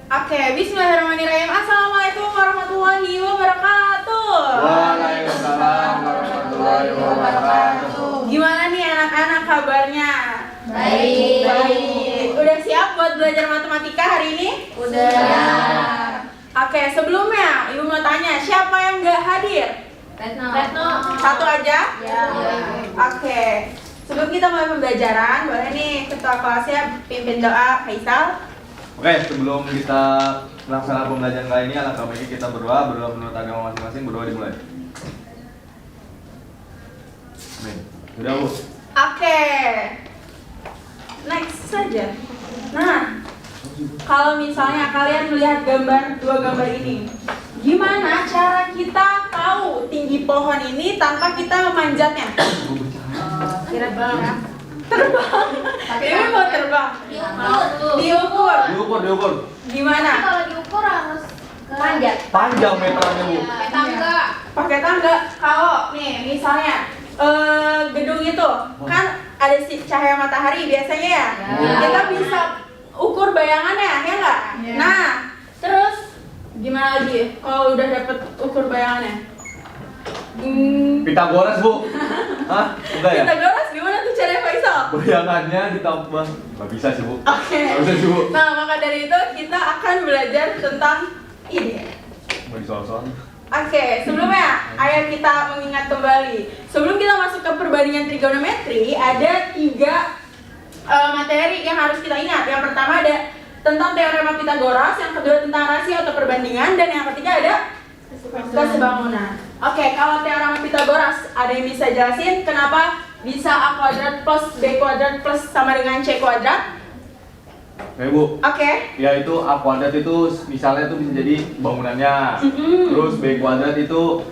Oke, bismillahirrahmanirrahim. Assalamualaikum warahmatullahi wabarakatuh. Waalaikumsalam warahmatullahi wabarakatuh. Gimana nih anak-anak kabarnya? Baik. Baik. Udah siap buat belajar matematika hari ini? Udah. Oke, sebelumnya Ibu mau tanya, siapa yang nggak hadir? Retno. Satu aja? Ya. Oke. Sebelum kita mulai pembelajaran, boleh nih ketua kelasnya pimpin doa, Faisal. Oke, sebelum kita melaksanakan pembelajaran kali ini, alangkah baiknya kita berdoa menurut agama masing-masing. Berdoa dimulai. Amin. Sudah, Bu. Oke. Next saja. Nah, kalau misalnya kalian melihat dua gambar ini, gimana cara kita tahu tinggi pohon ini tanpa kita memanjatnya? Terbang. Terbang. Ini mau terbang. Diukur. Diukur. Gimana? Kalau diukur harus panjat. Panjang meterannya, Bu. Tangga. Pakai tangga. Kalau nih misalnya gedung itu kan ada cahaya matahari biasanya ya. Ya. Kita bisa ukur bayangannya, ya nggak? Ya. Nah, terus gimana lagi kalau udah dapet ukur bayangannya? Pitagoras, Bu. Hah? Enggak ya? Pitagoras gimana tuh caranya Faisal? Bayangannya ditambah. Nggak bisa sih, Bu. Oke. Nggak bisa sih, Bu. Nah, maka dari itu kita akan belajar tentang ini. Mau disoal-soal. Oke, sebelumnya ayo kita mengingat kembali. Sebelum kita masuk ke perbandingan trigonometri, ada 3 materi yang harus kita ingat. Yang pertama ada tentang teorema Pitagoras, yang kedua tentang rasio atau perbandingan, dan yang ketiga ada kesebangunan. Oke, kalau teorema Pitagoras, ada yang bisa jelasin kenapa bisa A kuadrat plus B kuadrat plus sama dengan C kuadrat? Oke, Bu. Oke. Ya, itu A kuadrat itu misalnya itu bisa jadi bangunannya. Terus B kuadrat itu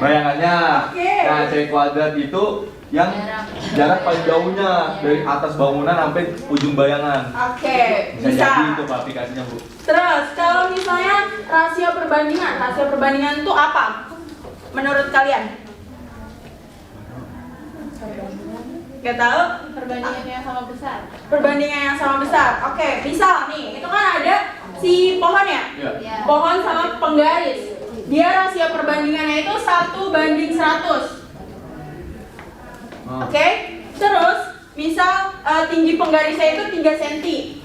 bayangannya. Oke. Nah, C kuadrat itu yang jarak paling jauhnya dari atas bangunan sampai ujung bayangan. Oke, Bisa bisa. jadi itu aplikasinya, Bu. Terus kalau misalnya rasio perbandingan itu apa? Menurut kalian? Gak tahu? Perbandingan yang sama besar. Perbandingan yang sama besar. Oke, misal nih, itu kan ada si pohon ya? Iya. Pohon sama penggaris. Dia rasio perbandingannya itu 1:100. Oke? Terus, misal tinggi penggarisnya itu 3 cm.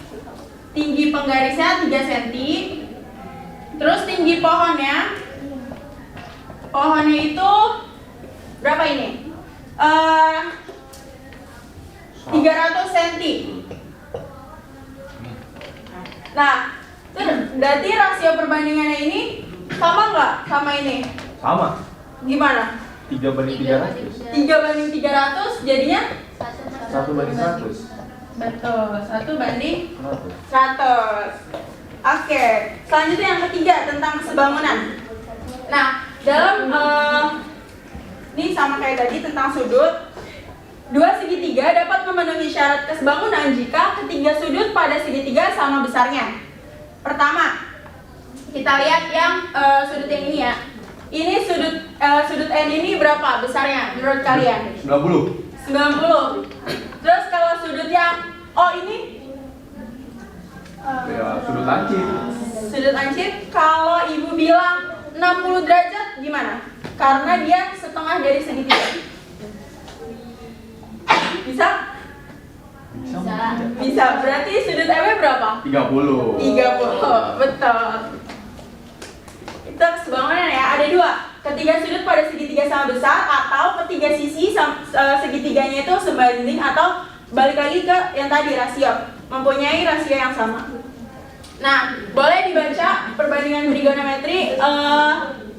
Tinggi penggarisnya 3 cm. Terus tinggi pohonnya itu berapa ini? 300 cm. Nah, berarti rasio perbandingannya ini sama nggak sama ini? Sama. Gimana? 3/300. 3/300 jadinya? 1/100. Betul, 1/100. 100. Oke, selanjutnya yang ketiga tentang kesebangunan. Nah, dalam ini sama kayak tadi tentang sudut. Dua segitiga dapat memenuhi syarat kesebangunan jika ketiga sudut pada segitiga sama besarnya. Pertama, kita lihat yang sudut yang ini ya. Ini sudut N ini berapa besarnya menurut kalian? 90. 90. Terus kalau sudut yang ini Ya, sudut lancip. sudut lancip, kalau ibu bilang 60 derajat gimana? Karena dia setengah dari segitiga. Bisa? Bisa. Berarti sudut M-nya berapa? 30. 30. Betul. Itu kesebangunan ya. Ada 2. Ketiga sudut pada segitiga sama besar, atau ketiga sisi segitiganya itu sebanding, atau balik lagi ke yang tadi rasio, mempunyai rasio yang sama. Nah, boleh dibaca perbandingan trigonometri.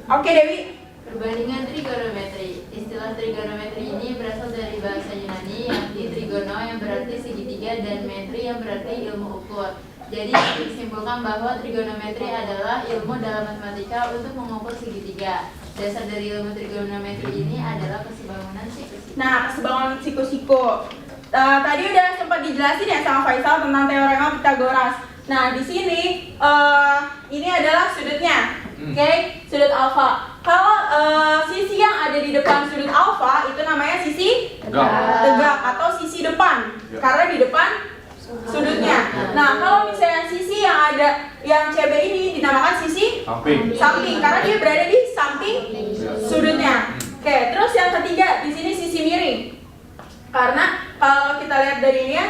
Oke, Dewi. Perbandingan trigonometri. Istilah trigonometri ini berasal dari bahasa Yunani, yakni trigono yang berarti segitiga dan metri yang berarti ilmu ukur. Jadi disimpulkan bahwa trigonometri adalah ilmu dalam matematika untuk mengukur segitiga. Dasar dari ilmu trigonometri ini adalah kesebangunan siku-siku. Nah, kesebangunan siku-siku. Tadi udah sempat dijelasin ya sama Faisal tentang teorema Pitagoras. Nah, di sini ini adalah sudutnya. Oke, sudut alfa. Kalau sisi yang ada di depan sudut alfa itu namanya sisi tegak atau sisi depan. Ya. Karena di depan sudutnya. Nah, kalau misalnya sisi yang ada yang CB ini dinamakan sisi samping karena dia berada di samping sudutnya. Oke, terus yang ketiga di sini sisi miring. Karena kalau kita lihat dari ini ya,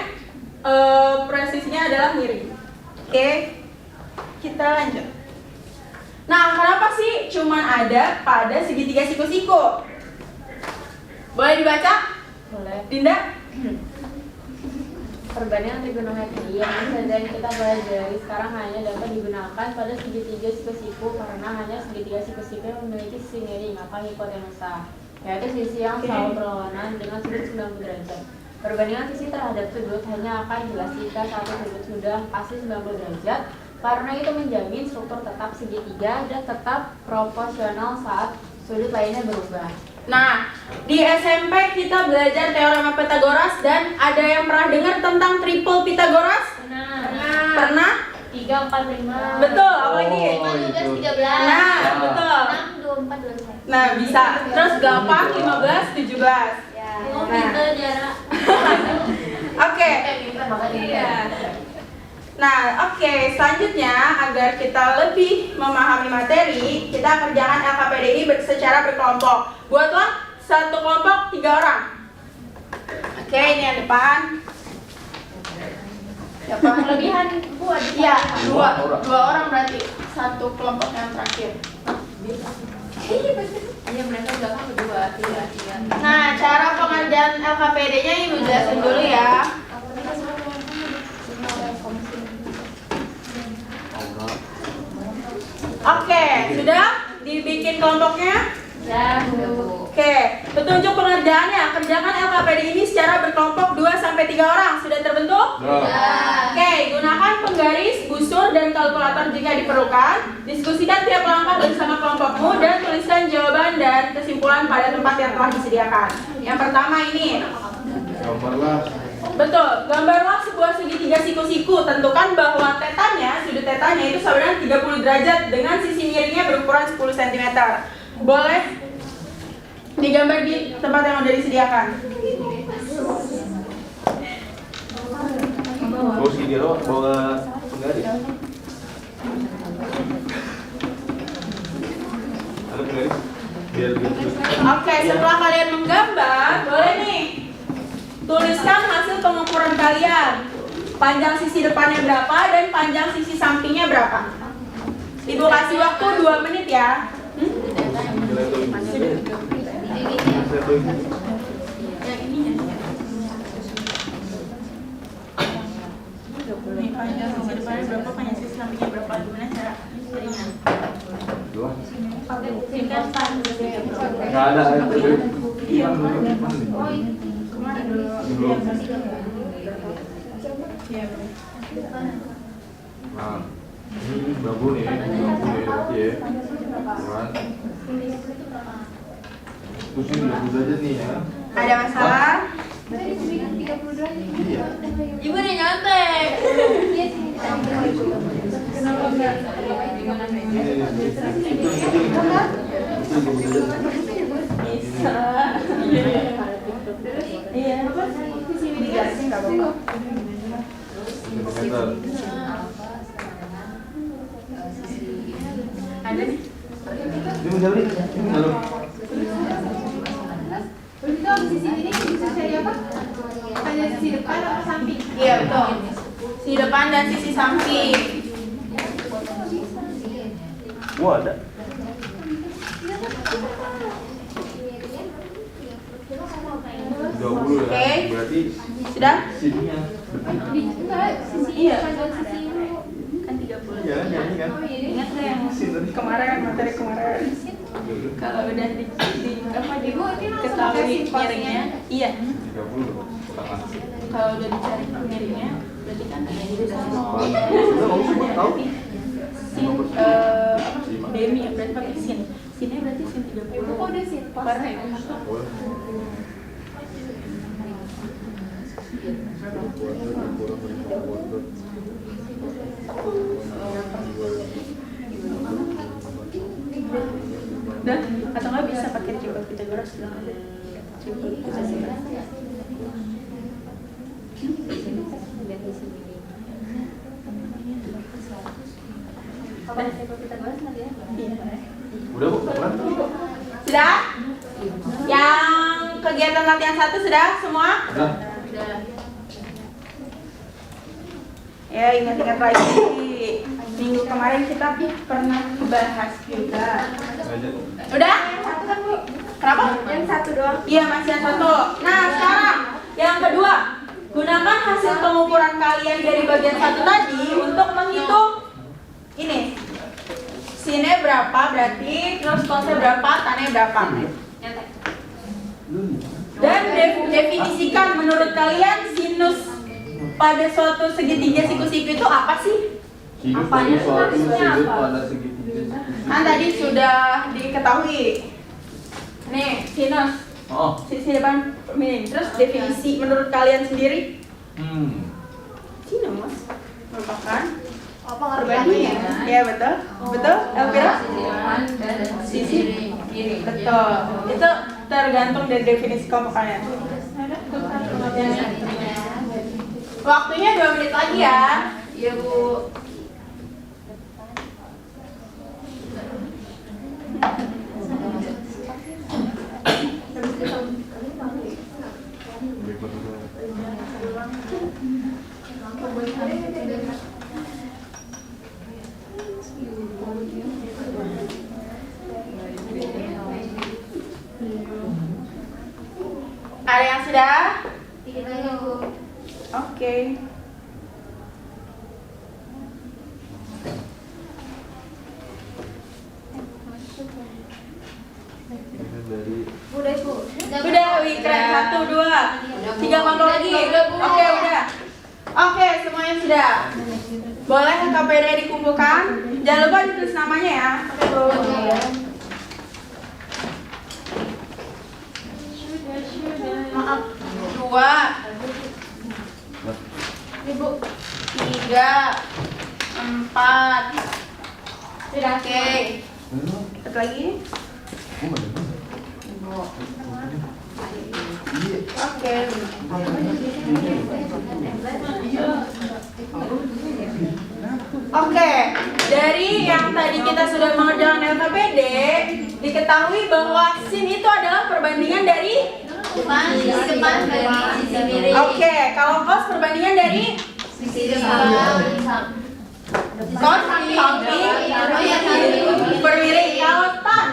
presisinya adalah miring. Oke, kita lanjut. Nah, kenapa sih cuman ada pada segitiga siku-siku? Boleh dibaca? Boleh. Dinda? Perbandingan trigonometri yang sedang kita pelajari sekarang hanya dapat digunakan pada segitiga siku-siku karena hanya segitiga siku-siku yang memiliki sisi miring atau hipotenusa, yaitu sisi yang selalu berlawanan dengan sudut 90 derajat. Perbandingan sisi terhadap sudut hanya akan jelas jika satu sudut sudah pasti 90 derajat, karena itu menjamin struktur tetap segitiga dan tetap proporsional saat sudut lainnya berubah. Nah, di SMP kita belajar teorema Pythagoras dan ada yang pernah dengar tentang triple Pythagoras? Pernah? 3, 4, 5. Betul, apalagi? 5, 12, 13. Nah, betul. 6, 2, 4, 2, Nah, bisa. Terus 8, 15, 17. Ya. Oh, pinter jarak. Oke. Iya. Nah, oke. Selanjutnya, agar kita lebih memahami materi, kita kerjakan LKPD ini secara berkelompok. Buatlah satu kelompok 3 orang. Oke, ini yang depan. Siapa? Kelebihan Bu ada. Iya, dua orang berarti satu kelompok yang terakhir. Iya, mereka belakang berdua. Tiga. Nah, cara pengerjaan LKPD-nya ini Ibu jelasin dulu ya. Oke, sudah dibikin kelompoknya? Ya, Oke, petunjuk pengerjaannya, kerjakan LKPD ini secara berkelompok 2-3 orang. Sudah terbentuk? Oke, gunakan penggaris, busur, dan kalkulator jika diperlukan. Diskusikan tiap langkah bersama kelompokmu dan tuliskan jawaban dan kesimpulan pada tempat yang telah disediakan. Yang pertama ini. Gambarlah. Betul, gambarlah sebuah segitiga siku-siku. Tentukan bahwa tetanya, sudut tetanya itu sama dengan 30 derajat dengan sisi miringnya berukuran 10 cm. Boleh digambar di tempat yang sudah disediakan. Bawa segini loh, bawa penggaris. Ada penggaris? Biar Oke, setelah kalian menggambar, boleh nih tuliskan hasil pengukuran kalian. Panjang sisi depannya berapa dan panjang sisi sampingnya berapa. Ibu kasih waktu 2 menit ya. Nih, panjang sisi depannya berapa, panjang sisi sampingnya berapa, gimana cara carinya? nggak ada. Iya, Kemana dulu? Iya, Nah, ini bambu nih, berarti ya. Kan? Pusing 20 derajat nih ya. ada masalah? Iya. Ibu udah nyontek. Bisa. Iya. Dijelasin nggak apa-apa. Ada nih. Ini menjauh nih, ini dalam. Itu sisi ini bisa cari apa? Hanya sisi depan atau samping? Iya, betul. Sisi depan dan sisi samping. Wah, ada. Oke. Berarti Sudah? sininya. Enggak, sisi Iya. depan dan sisi ini. Kan 30. Iya, ini kan. Ingat nggak yang kemarin, materi kemarin? Kalau udah di apa di ketahui miringnya, iya. 30 tangan. Kalau udah dicari miringnya, berarti kan bisa mau Udah, kamu semua tahu? sin demi ya, berarti pakai sin. Sinnya berarti sin 30. Kok udah sin? Karena ya. Dan atau nggak bisa pakai triple Pythagoras dong. Triple Pythagoras. Udah Bu, pelan. Sudah? Yang kegiatan latihan 1 sudah semua? Udah. Udah. Ya, ingat-ingat lagi. Minggu kemarin kita pernah bahas juga. Lanjut. Udah? Kenapa? Yang 1 doang. Iya, masih yang 1. Nah, sekarang yang kedua. Gunakan hasil pengukuran kalian dari bagian 1 tadi untuk menghitung ini. Sinnya berapa berarti, terus cosnya berapa, tannya berapa. Dan definisikan menurut kalian sinus pada suatu segitiga siku-siku itu apa sih? Sinus Apanya? dari suatu Sinusnya sudut apa? pada segitiga. Kan tadi sudah diketahui. Nih, sinus. Oh. Sisi depan miring. Terus definisi menurut kalian sendiri? Sinus merupakan perbandingan. Ya, betul. Betul, Elvira? Sisi depan dan sisi miring. Betul. Itu tergantung dari definisi kelompok kalian. Waktunya 2 menit lagi ya. Iya Bu. Ada yang sudah? Dikit lagi Bu. Oke. Dari Udah, wih, keren. 1, 2, 3 kelompok lagi. Oke, udah. Oke, semuanya sudah. Boleh KPD dikumpulkan. Jangan lupa ditulis namanya ya. Maaf. 2, 3, 4. Sudah, oke. Satu lagi. Oke. Oke, dari yang tadi kita sudah mengerjakan LKPD, diketahui bahwa sin itu adalah perbandingan dari Sisi depan dari sisi miring. Oke, kalau cos perbandingan dari Sisi depan. cos samping per miring. Kalau tan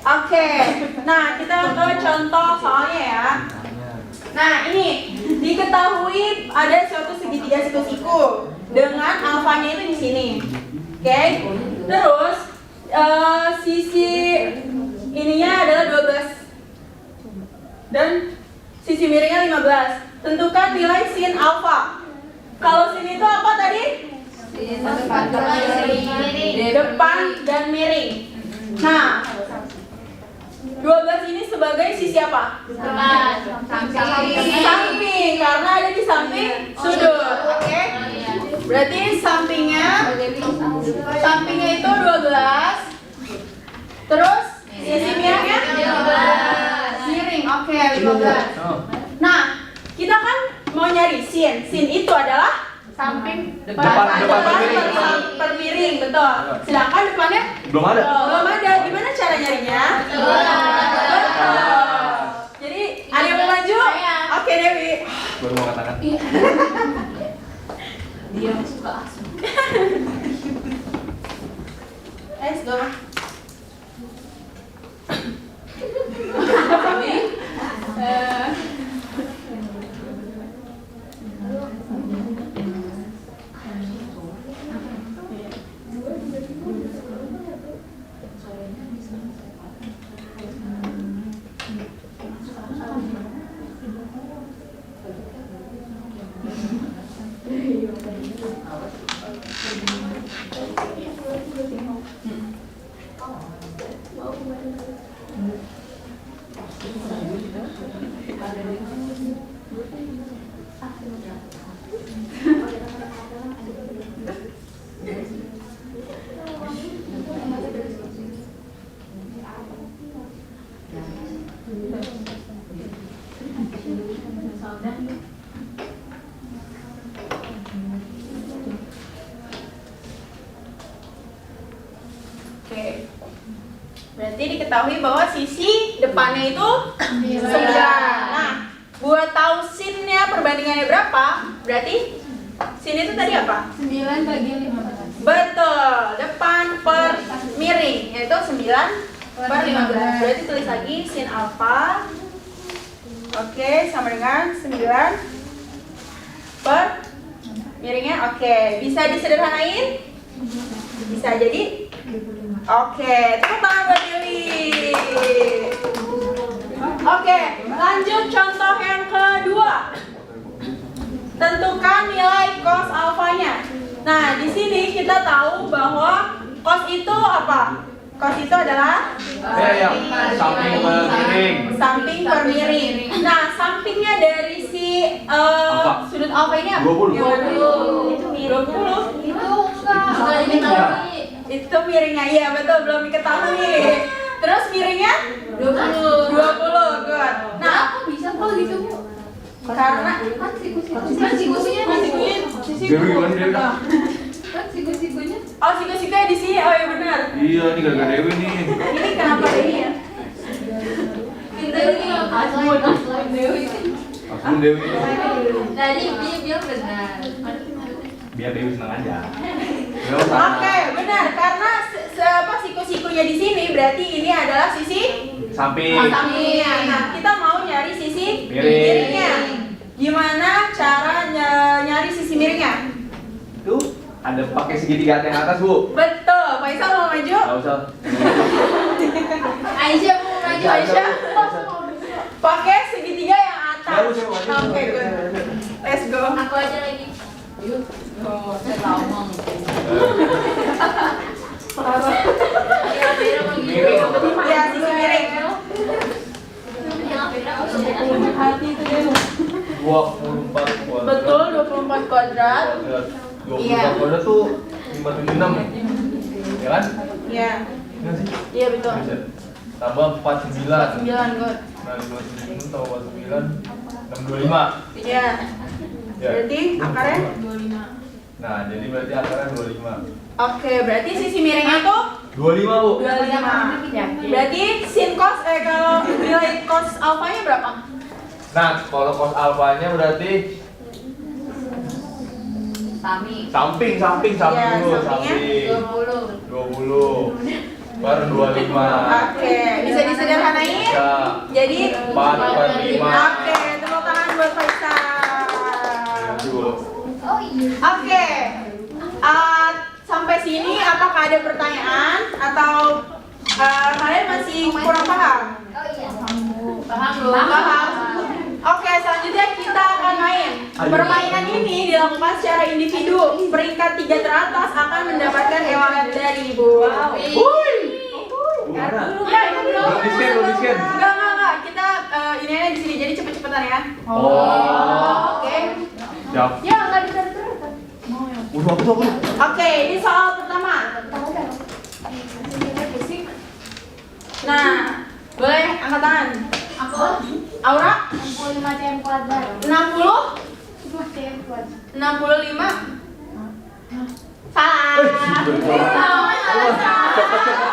Oke, nah kita ke contoh soalnya ya. Nah ini diketahui ada suatu segitiga siku-siku dengan alfanya itu di sini, oke? Terus sisi ininya adalah 12 dan sisi miringnya 15. Tentukan nilai sin alfa. Kalau sin itu apa tadi? Depan dan miring. Nah, 12 ini sebagai sisi apa? Samping, karena ada di samping sudut. Oke? Berarti sampingnya itu 12. Terus sisi miringnya 15. Miring. Oke, 15. Nah, kita kan mau nyari sin. Sin itu adalah samping depan per miring, betul. Sedangkan depannya belum ada. belum ada. Gimana cara nyarinya? Betul. Jadi ada yang mau maju? Oke, Dewi. Baru mau katakan. Dia suka asum. Let's go. Berarti diketahui bahwa sisi depannya itu 9. Nah, buat tahu sinnya perbandingannya berapa, berarti sin itu tadi apa? 9 bagi 15. Betul, depan per miring, yaitu 9/15. Berarti tulis lagi sin alfa. Oke, sama dengan 9 per miringnya. Oke, bisa disederhanain? Bisa jadi? Oke, tepuk tangan buat Dewi. Oke, lanjut contoh yang kedua. Tentukan nilai cos alfanya. Nah, di sini kita tahu bahwa cos itu apa? Cos itu adalah Yang samping per miring. samping per miring. Nah, sampingnya dari si sudut alfa ini apa? 20. 20. Itu miring. 20. Itu enggak. Sudah diketahui. Itu miringnya. Iya, betul, belum diketahui. Terus miringnya 20. 20. Good. Nah, Kok bisa kok gitu? karena Kan siku-sikunya sisi Dewi gimana Dewi? kan siku-sikunya. Oh, siku-sikunya di sini. Oh, iya benar. Iya, ini gara-gara Dewi nih. Ini kenapa ini ya? Pintar nih. Dewi. Aku Dewi. Tadi dia bilang benar. Biar Dewi senang aja. Oke, benar. Karena siku-sikunya di sini berarti ini adalah sisi Samping. sampingnya. Nah, kita mau nyari sisi Miring. miringnya. Gimana cara nyari sisi miringnya? Itu ada pakai segitiga yang atas, Bu. Betul. Faisal mau maju? Enggak usah. Aisyah mau maju. Aisyah. Pakai segitiga yang atas. Ya, usah maju. Oke, good. Let's go. Aku aja lagi. Oh, saya tahu mau. Miring. Ya, sisi miring. Hati itu Dewi. 24 kuadrat. Betul, 24 kuadrat. 24 Iya. kuadrat tuh 576. Ya kan? Ya. Iya sih. Iya, betul. Bisa. Tambah 49. 9, good. Nah, 59 tambah 49 625. Ya. Ya. Berarti akarnya? Nah, jadi berarti akarnya 25. Oke, berarti sisi miringnya itu 25, Bu. 25. Berarti sin cos kalau nilai cos alfanya berapa? Nah, kalau cos alfanya berarti samping Ya, dulu, sampingnya samping. 20. 20 baru 25. Oke, bisa disederhanain? Bisa. Jadi 4/5. Oke, tepuk tangan buat Faisal. Oh iya. Oke. Sampai sini apakah ada pertanyaan atau kalian masih kurang paham? Oh iya. Paham belum? Paham. Oke, selanjutnya kita akan main. Permainan ini dilakukan secara individu. Peringkat 3 teratas akan mendapatkan e-wallet dari Ibu. Wow. Wuih. Mana? Ya, itu belum. Belum di-scan, belum di-scan. Enggak. Kita ini aja di sini. Jadi cepet-cepetan ya. Oh. Oke. Siap. Ya enggak ditarik-tarik. Udah aku tuh. Oke, ini soal pertama. Nah, boleh angkat tangan. Aku Aura, 65 cm kuadrat. 60, 5 cm kuadrat. 65. Salah. Cepet-cepet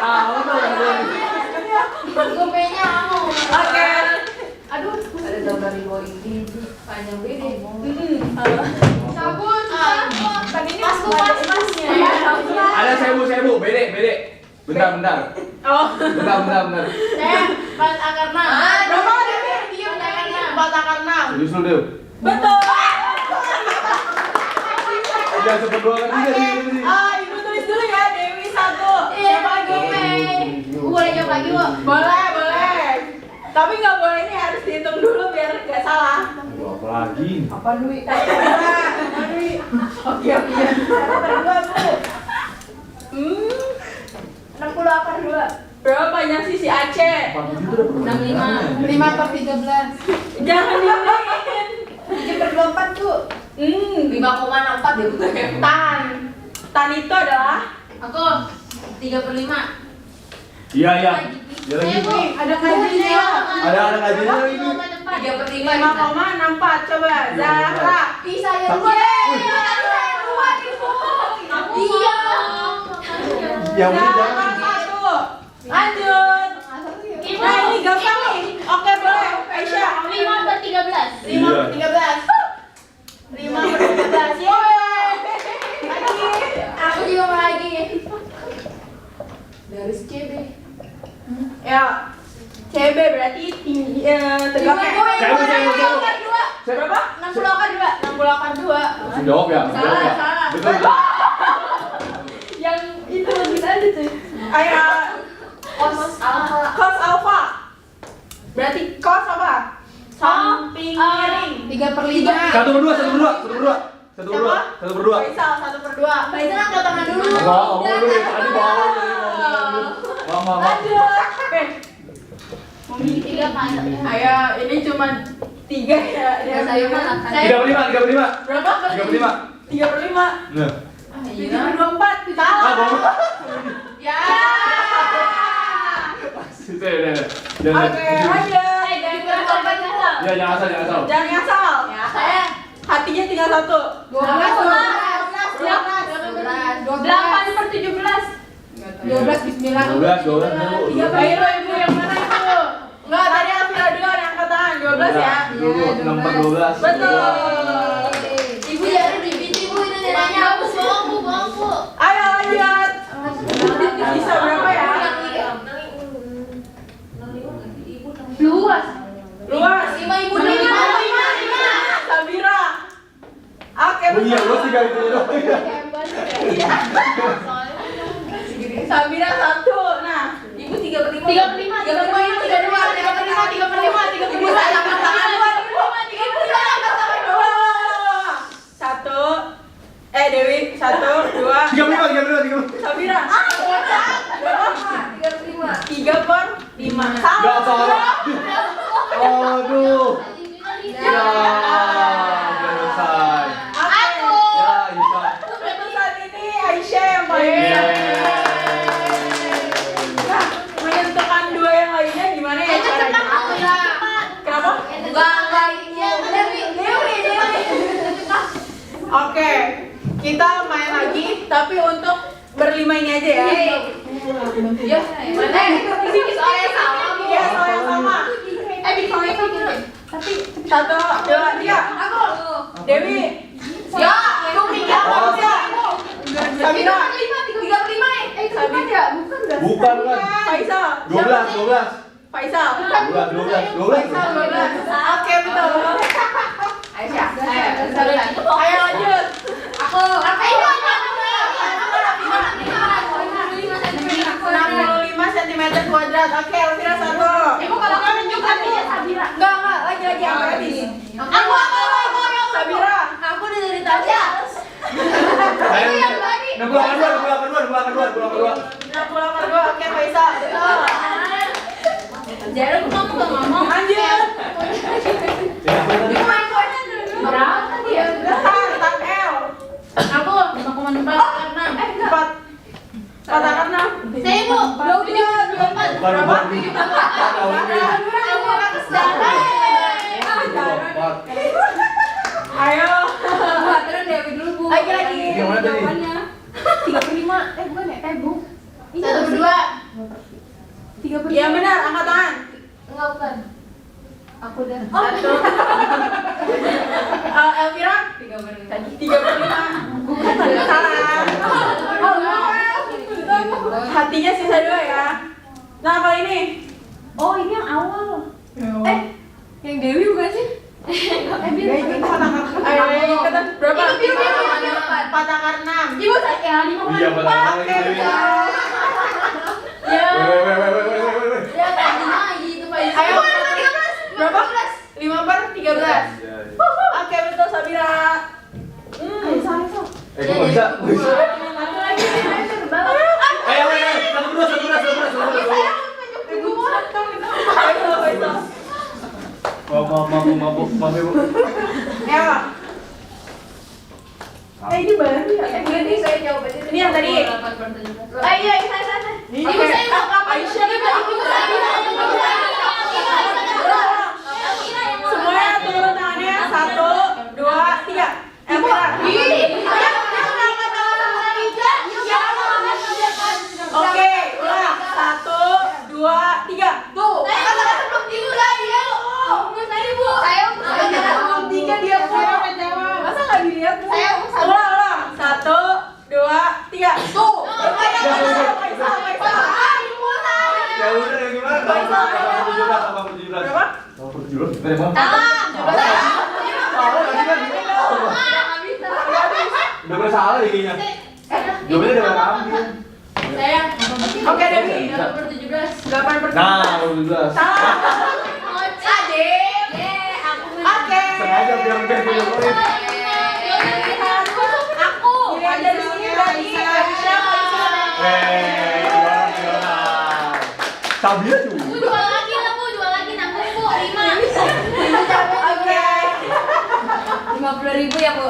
amat orang gua. Gopenya kamu. Oke. Aduh. Ada gambar di bawah ini. Panjang beda. Sabun. Tadi ini Pas. Ada sebu, bede. Bentar. Oh. Bentar. Pas akar 6. Berapa Dewi? Diam akar 6. 4 akar 6. Serius lu, Dew. Betul. Udah cepet dua kan Oke. sini. Ibu tulis dulu ya, Dewi 1. Iya, Siapa lagi? Boleh jawab lagi, Bu? Boleh. Tapi nggak boleh ini harus dihitung dulu biar nggak salah. Aduh, apa lagi? Apa Dwi? Oke. Berdua, Bu. 60 akar 2. Berapa banyak sisi Aceh? 65. 5/13. Jangan diulihin. 7/24, Bu. 5,64 deh, Bu. Tan itu adalah Aku 3/5. Iya. Dia lagi. nih, ada kajiannya ya. Ada kajiannya lagi nih. 3/5. 5,64. Coba Zahra. Bisa ya, Bu. Iya. Yang ini Zahra jangan. 1. Lanjut. gampang nih. Oke, boleh. Aisyah. 5/13. 5/13. 5/13. Yeay. Lagi. Aku juga mau lagi. Garis CB. Ya. CB berarti tinggi tegaknya. Berapa? 60/2. Langsung jawab ya. Jawab ya. Salah. Betul. Betul. Yang itu bisa aja tuh. Ayo. Cos alfa. Cos alpha. Berarti cos apa? Samping miring. 3/5. 1/2. Faisal 1/2. Faisal angkat tangan dulu. Enggak, kamu dulu ya. Tadi bawah. Mama. Lanjut. Oke. Memilih 3 kan. Ayo, ini cuma 3 ya. Ya, saya mah akan. 3/5. Berapa? 3/5. 3/5. Nah. 7/24. Ah, Salah. bawah. Ya. Oke, Oke, lanjut. Dari berapa juga? Ya, jangan asal. Jangan ngasal. Ya, saya Hatinya tinggal 1. 8/17. 12 bismillah. 12 dulu. Ayo, ibu yang mana itu? Enggak, tadi Alvira dulu ada yang angkat tangan. 12 ya. Dulu 6/12. Betul. Ibu ya ada di biji ibu itu nilainya aku bangku. Ayo lanjut. Bisa berapa ya? Luas. Luas. 5 ibu 5. Sabira. Oke, Oh iya, betul. lu 3 itu doang. Sabira 1. Nah, Ibu 3/5. 3/5. 3/5 ini 32. 3/5. Ibu saya angkat tangan 2. Satu. Dewi 1, 2. 3/5. Sabira. Berapa? 3/5. Enggak salah. Aduh. Ya. Ya, selesai. Aku. Ya, bisa. Untuk saat ini Aisyah yang paling Yeay. Nah, menentukan 2 yang lainnya gimana ya caranya? Kenapa? Oke, kita main lagi, tapi untuk berlima ini aja ya. Ya, mana? Ini soalnya sama. Iya, soal yang sama. Bikin soalnya sama. Tapi 1, 2, 3. aku. Dewi. Ya, Itu 3 manusia. Sabira. 3/5. Itu bukan ya? Bukan enggak? Bukan. Faisal. 12. Faisal. 12. Faisal 12. Oke, betul. Aisyah. Ayo lanjut. Aku. Apa itu? 65 cm kuadrat. Oke, Elvira 1. Ibu kalau kamu nunjukkan nih Sabira. Enggak, lagi apa lagi? Aku. Sabira. Aku udah dari tadi. Ayo. Yang tadi. 62. 62. Oke, Faisal. Betul. Jadi aku kamu gak ngomong. Lanjut. Berapa tadi ya? Tak L. Aku 5,4 karena 4. 4 akar 6. saya ibu 24. Bukan. Ayo. Terus Dewi dulu bu. Lagi. Yang mana tadi? 3/5. Bukan ya? Bu. 1/2. 3/5. Yang benar, angkat tangan. Enggak bukan. Aku udah. 1. Elvira 3/5. Bukan, salah. Hatinya sisa 2 ya. Nah, kalau ini. Oh ini yang awal. Yang Dewi bukan sih? Ayo, ikutan berapa? Itu biru. 4 akar 6. Ibu saya 5,4. Iya, benar. Oke, betul. Ya. Ya tadinya gitu Pak. Ayo. Berapa? 5/13. Oke, betul Sabira. Kok bisa? Satu lagi Ayo. 1/2. Maaf, Ibu. Ya. Ini baru ya? Ini saya jawab aja. Ini yang tadi. Iya, sana. Ibu saya mau kapan? Aisyah juga. Semuanya turun tangannya. 1, 2, 3. Elvira. Oke, ulang. 1, 2, 3. Tuh. Oh, jujur, terima. Salah. Salah tadi kan. Nggak bisa. Udah gue salah jadinya. Jawabannya udah gak ambil. Sayang. Oke, Dewi. 8/17. 8/17. Nah, udah. Salah. Adem. Aku Oke. Sengaja biar punya poin. Aku. Dilihat dari sini berarti Aisyah poin. Gimana? Sabia tuh. Bu, jual lagi lah, Bu. Jual lagi nanggung, Bu. 5. Oke. 50.000 ya, Bu.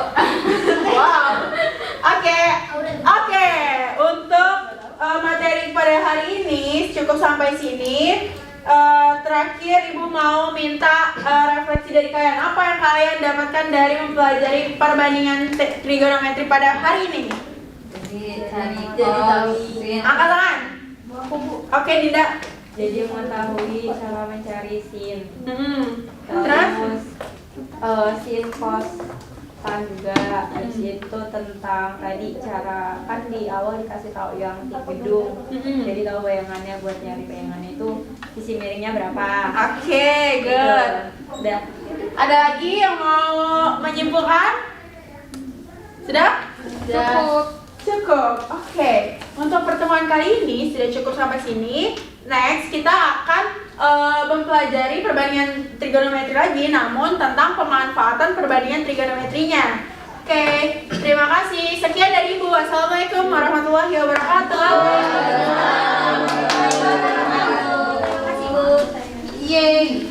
Wow. Oke. Oke. Untuk materi pada hari ini cukup sampai sini. Terakhir Ibu mau minta refleksi dari kalian. Apa yang kalian dapatkan dari mempelajari perbandingan trigonometri pada hari ini? Jadi cari cos, sin. Angkat tangan. Oke, Dinda. Jadi mengetahui cara mencari sin. Terus? Sin cos tan juga. Habis itu tentang tadi cara kan di awal dikasih tahu yang tip gedung. Jadi tahu bayangannya buat nyari bayangannya itu sisi miringnya berapa. Oke, good. Udah. Ada lagi yang mau menyimpulkan? Sudah? Cukup. Cukup. Oke. Untuk pertemuan kali ini sudah cukup sampai sini. Next, kita akan mempelajari perbandingan trigonometri lagi, namun tentang pemanfaatan perbandingan trigonometrinya. Oke, terima kasih. Sekian dari Ibu. Wassalamualaikum warahmatullahi wabarakatuh. Terima kasih, Bu. Yeay.